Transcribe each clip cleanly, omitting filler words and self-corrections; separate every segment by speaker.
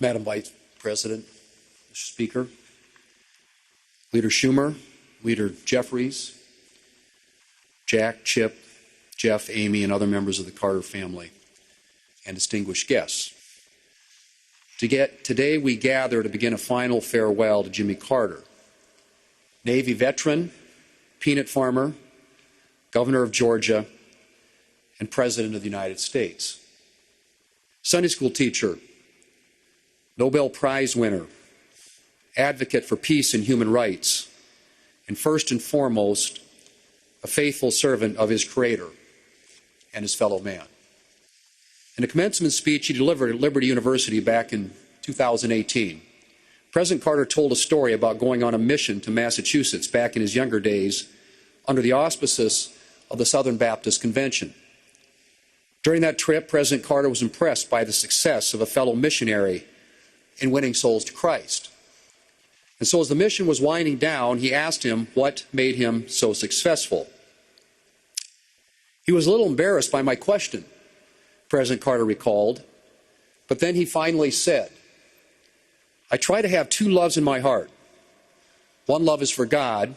Speaker 1: Madam Vice President, Mr. Speaker, Leader Schumer, Leader Jeffries, Jack, Chip, Jeff, Amy, and other members of the Carter family, and distinguished guests. Today we gather to begin a final farewell to Jimmy Carter, Navy veteran, peanut farmer, Governor of Georgia, and President of the United States. Sunday school teacher, Nobel Prize winner, advocate for peace and human rights, and first and foremost, a faithful servant of his Creator and his fellow man. In a commencement speech he delivered at Liberty University back in 2018, President Carter told a story about going on a mission to Massachusetts back in his younger days under the auspices of the Southern Baptist Convention. During that trip, President Carter was impressed by the success of a fellow missionary in winning souls to Christ. And so as the mission was winding down, he asked him what made him so successful. He was a little embarrassed by my question, President Carter recalled, but then he finally said, "I try to have two loves in my heart. One love is for God,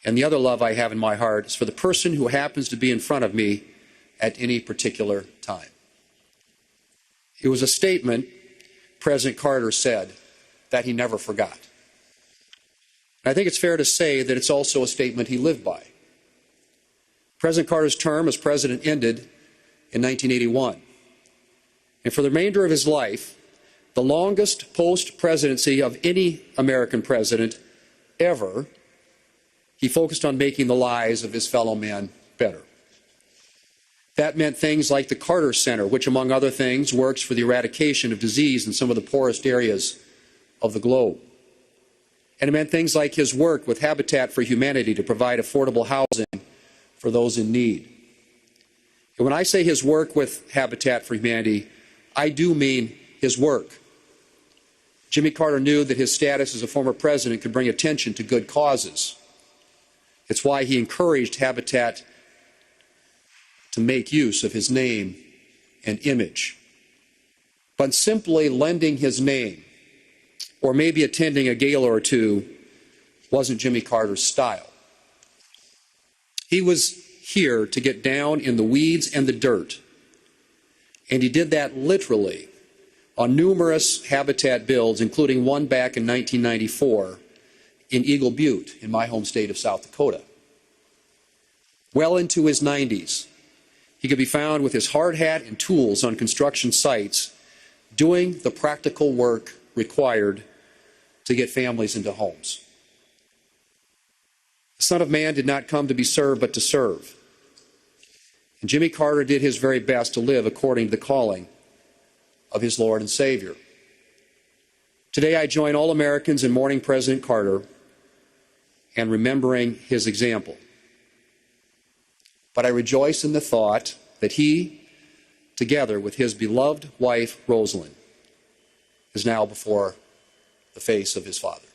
Speaker 1: and the other love I have in my heart is for the person who happens to be in front of me at any particular time." It was a statement, President Carter said, that he never forgot. And I think it's fair to say that it's also a statement he lived by. President Carter's term as president ended in 1981. And for the remainder of his life, the longest post-presidency of any American president ever, he focused on making the lives of his fellow men better. That meant things like the Carter Center, which, among other things, works for the eradication of disease in some of the poorest areas of the globe. And it meant things like his work with Habitat for Humanity to provide affordable housing for those in need. And when I say his work with Habitat for Humanity, I do mean his work. Jimmy Carter knew that his status as a former president could bring attention to good causes. It's why he encouraged Habitat to make use of his name and image. But simply lending his name, or maybe attending a gala or two, wasn't Jimmy Carter's style. He was here to get down in the weeds and the dirt, and he did that literally on numerous Habitat builds, including one back in 1994 in Eagle Butte, in my home state of South Dakota. Well into his 90s, he could be found with his hard hat and tools on construction sites, doing the practical work required to get families into homes. The Son of Man did not come to be served, but to serve. And Jimmy Carter did his very best to live according to the calling of his Lord and Savior. Today I join all Americans in mourning President Carter and remembering his example. But I rejoice in the thought that he, together with his beloved wife, Rosalind, is now before the face of his Father.